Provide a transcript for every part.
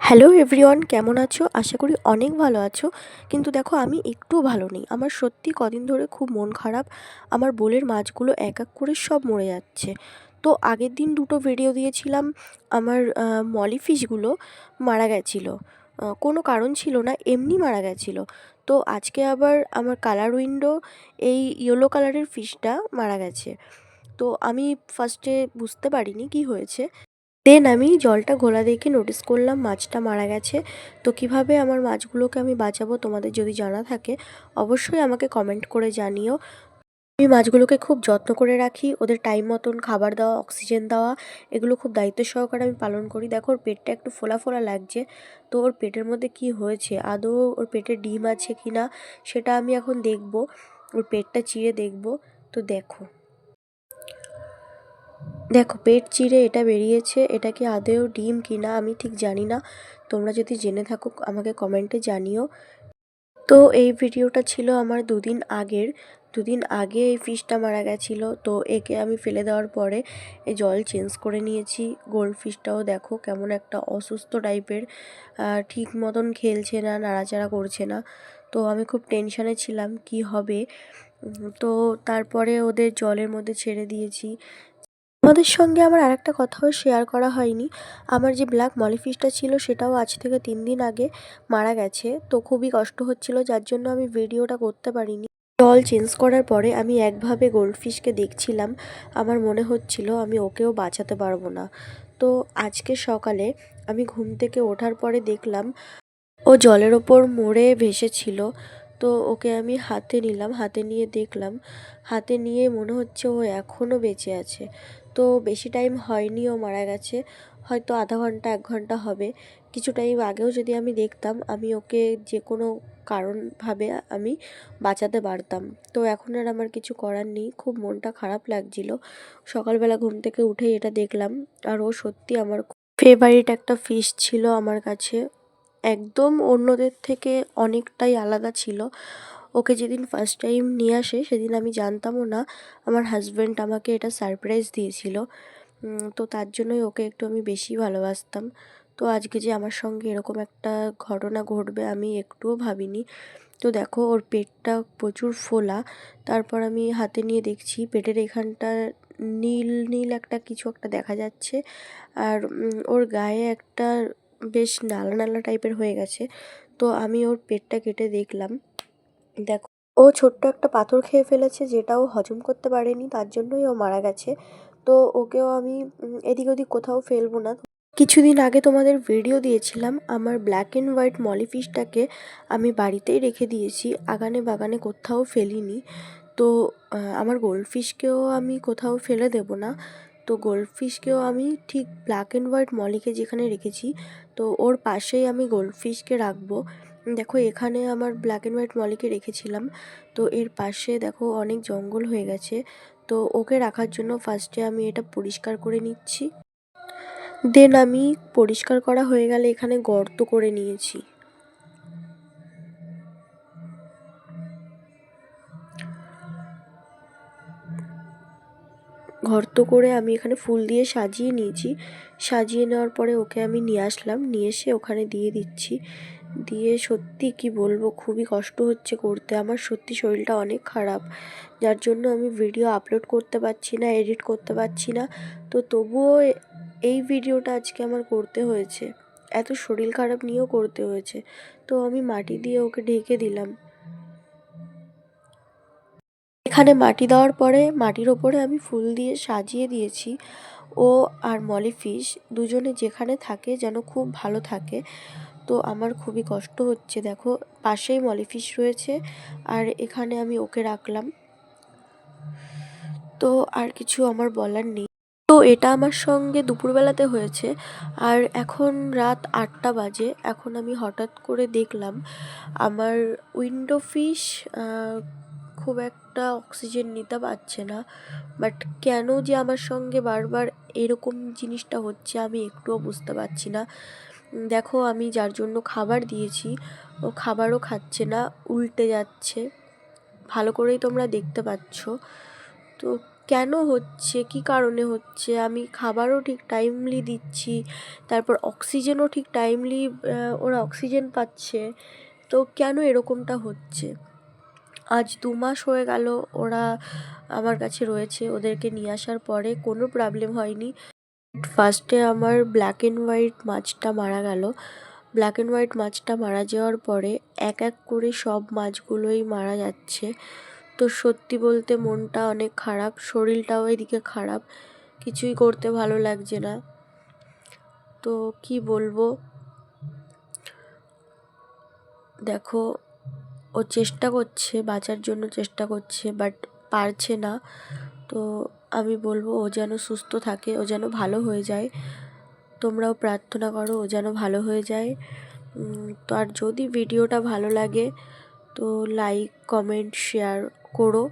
Hello everyone, কেমন আছো? আশা করি অনেক ভালো আছো। কিন্তু দেখো, আমি একটুও ভালো নেই। আমার সত্যি কদিন ধরে খুব মন খারাপ। আমার বোলের মাছগুলো এক এক করে সব মরে যাচ্ছে। তো আগের দিন দুটো ভিডিও দিয়েছিলাম, আমার মলি ফিশগুলো মারা গেছিলো। কোনো কারণ ছিল না, এমনি মারা গেছিলো। তো আজকে আবার আমার কালার উইন্ডো এই ইয়েলো কালারের ফিশটা মারা গেছে। তো আমি ফার্স্টে বুঝতে পারিনি কি হয়েছে। দেন আমি জলটা ঘোলা দেখে নোটিস করলাম মাছটা মারা গেছে। তো কিভাবে আমার মাছগুলোকে আমি বাঁচাবো, তোমাদের যদি জানা থাকে অবশ্যই আমাকে কমেন্ট করে জানিও। আমি মাছগুলোকে খুব যত্ন করে রাখি, ওদের টাইম মতন খাবার দেওয়া, অক্সিজেন দেওয়া, এগুলো খুব দায়িত্ব সহকারে আমি পালন করি। দেখো, ওর পেটটা একটু ফোলা ফোলা লাগছে। তো ওর পেটের মধ্যে কি হয়েছে, আদৌ ওর পেটে ডিম আছে কি না সেটা আমি এখন দেখব। ওর পেটটা চিরে দেখব। তো দেখো দেখো পেট চিরে এটা বেরিয়েছে। এটা কি আদৌ ডিম কিনা আমি ঠিক জানি না। তোমরা যদি জেনে থাকো আমাকে কমেন্টে জানিও। তো এই ভিডিওটা ছিল আমার দুদিন আগে এই ফিশটা মারা গেছিলো। তো একে আমি ফেলে দেওয়ার পরে এই জল চেঞ্জ করে নিয়েছি। গোল্ড ফিশটাও দেখো কেমন একটা অসুস্থ টাইপের, ঠিক মতন খেলছে না, নাড়াচাড়া করছে না। তো আমি খুব টেনশানে ছিলাম কি হবে। তো তারপরে ওদের জলের মধ্যে ছেড়ে দিয়েছি। তোমাদের সঙ্গে আমার আরেকটা কথাও শেয়ার করা হয়নি। আমার যে ব্ল্যাক মলি ফিশটা ছিল সেটাও আজ থেকে 3 দিন আগে মারা গেছে। তো খুবই কষ্ট হচ্ছিল, যার জন্য আমি ভিডিওটা করতে পারিনি। জল চেঞ্জ করার পরে আমি একভাবে গোল্ড ফিশকে দেখছিলাম। আমার মনে হচ্ছিল আমি ওকেও বাঁচাতে পারবো না। তো আজকে সকালে আমি ঘুম থেকে ওঠার পরে দেখলাম ও জলের ওপর মরে ভেসেছিল। তো ওকে আমি হাতে নিলাম, হাতে নিয়ে দেখলাম, হাতে নিয়ে মনে হচ্ছে ও এখনও বেঁচে আছে। তো বেশি টাইম হয়নি ও মারা গেছে, হয়তো আধা ঘন্টা 1 ঘন্টা হবে। কিছু টাইম আগেও যদি আমি দেখতাম আমি ওকে যে কোনো কারণভাবে আমি বাঁচাতে পারতাম। তো এখন আর আমার কিছু করার নেই। খুব মনটা খারাপ লাগছিল সকালবেলা ঘুম থেকে উঠেই এটা দেখলাম। আর ও সত্যি আমার ফেভারিট একটা ফিশ ছিল আমার কাছে। একদম অন্যদের থেকে অনেকটাই আলাদা ছিল। ওকে যেদিন ফার্স্ট টাইম নিয়ে আসে সেদিন আমি জানতামও না। আমার হাজব্যান্ড আমাকে এটা সারপ্রাইজ দিয়েছিল। তো তার জন্যই ওকে একটু আমি বেশি ভালোবাসতাম। তো আজকে যে আমার সঙ্গে এরকম একটা ঘটনা ঘটবে আমি একটুও ভাবিনি। তো দেখো ওর পেটটা প্রচুর ফোলা। তারপর আমি হাতে নিয়ে দেখছি পেটের এখানটা নীল নীল একটা কিছু একটা দেখা যাচ্ছে। আর ওর গায়ে একটা বেশ নালা নালা টাইপের হয়ে গেছে। তো আমি ওর পেটটা কেটে দেখলাম। দেখো, ও ছোট্ট একটা পাথর খেয়ে ফেলেছে যেটা ও হজম করতে পারেনি, তার জন্যই ও মারা গেছে। তো ওকেও আমি এদিক ওদিক কোথাও ফেলবো না। কিছুদিন আগে তোমাদের ভিডিও দিয়েছিলাম আমার ব্ল্যাক অ্যান্ড হোয়াইট মলি ফিশটাকে আমি বাড়িতেই রেখে দিয়েছি, আগানে বাগানে কোথাও ফেলিনি। তো আমার গোল্ড ফিশকেও আমি কোথাও ফেলে দেব না। তো গোল্ড ফিশকেও আমি ঠিক ব্ল্যাক অ্যান্ড হোয়াইট মলিকে যেখানে রেখেছি তো ওর পাশেই আমি গোল্ড ফিশকে রাখবো। দেখো, এখানে আমার ব্ল্যাক অ্যান্ড হোয়াইট মলিকে রেখেছিলাম। তো এর পাশে দেখো অনেক জঙ্গল হয়ে গেছে। তো ওকে রাখার জন্য ফার্স্টে আমি এটা পরিষ্কার করে নিচ্ছি। দেন আমি পরিষ্কার করা হয়ে গেলে এখানে গর্ত করে নিয়েছি। গর্ত করে আমি এখানে ফুল দিয়ে সাজিয়ে নিয়েছি। সাজিয়ে নেওয়ার পরে ওকে আমি নিয়ে আসলাম, নিয়ে এসে ওখানে দিয়ে দিচ্ছি। দিয়ে সত্যি কি বলবো, খুবই কষ্ট হচ্ছে করতে। আমার সত্যি শরীরটা অনেক খারাপ, যার জন্য আমি ভিডিও আপলোড করতে পারছি না, এডিট করতে পারছি না। তো তবুও এই ভিডিওটা আজকে আমার করতে হয়েছে, এত শরীর খারাপ নিয়েও করতে হয়েছে। তো আমি মাটি দিয়ে ওকে ঢেকে দিলাম। এখানে মাটি দেওয়ার পরে মাটির ওপরে আমি ফুল দিয়ে সাজিয়ে দিয়েছি। ও আর মলি ফিশ দুজনে যেখানে থাকে যেন খুব ভালো থাকে। তো আমার খুবই কষ্ট হচ্ছে। দেখো, পাশেই মলি ফিশ রয়েছে আর এখানে আমি ওকে রাখলাম। তো আর কিছু আমার বলার নেই। তো এটা আমার সঙ্গে দুপুরবেলাতে হয়েছে। আর এখন রাত 8টা বাজে। এখন আমি হঠাৎ করে দেখলাম আমার উইন্ডো ফিশ খুব একটা অক্সিজেন নিতে পারছে না। বাট কেন যে আমার সঙ্গে বারবার এরকম জিনিসটা হচ্ছে আমি একটুও বুঝতে পারছি না। দেখো, আমি যার জন্য খাবার দিয়েছি ও খাবারও খাচ্ছে না, উল্টে যাচ্ছে। ভালো করেই তোমরা দেখতে পাচ্ছ। তো কেন হচ্ছে, কী কারণে হচ্ছে? আমি খাবারও ঠিক টাইমলি দিচ্ছি, তারপর অক্সিজেনও ঠিক টাইমলি ওরা অক্সিজেন পাচ্ছে, তো কেন এরকমটা হচ্ছে? আজ 2 মাস হয়ে গেল ওরা আমার কাছে রয়েছে। ওদেরকে নিয়ে আসার পরে কোনো প্রবলেম হয়নি। ফার্স্টে আমার ব্ল্যাক অ্যান্ড হোয়াইট মাছটা মারা গেল। ব্ল্যাক অ্যান্ড হোয়াইট মাছটা মারা যাওয়ার পরে এক এক করে সব মাছগুলোই মারা যাচ্ছে। তো সত্যি বলতে মনটা অনেক খারাপ, শরীরটাও এদিকে খারাপ, কিছুই করতে ভালো লাগছে না। তো কি বলবো, দেখো ও চেষ্টা করছে, বাঁচার জন্য চেষ্টা করছে, বাট পারছে না। তো আমি বলবো ও যেন সুস্থ থাকে, ও যেন ভালো হয়ে যায়। তোমরাও প্রার্থনা করো ও যেন ভালো হয়ে যায়। তো আর যদি ভিডিওটা ভালো লাগে তো লাইক, কমেন্ট, শেয়ার করো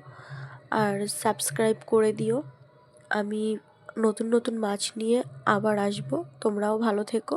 আর সাবস্ক্রাইব করে দিও। আমি নতুন নতুন মাছ নিয়ে আবার আসবো। তোমরাও ভালো থেকো।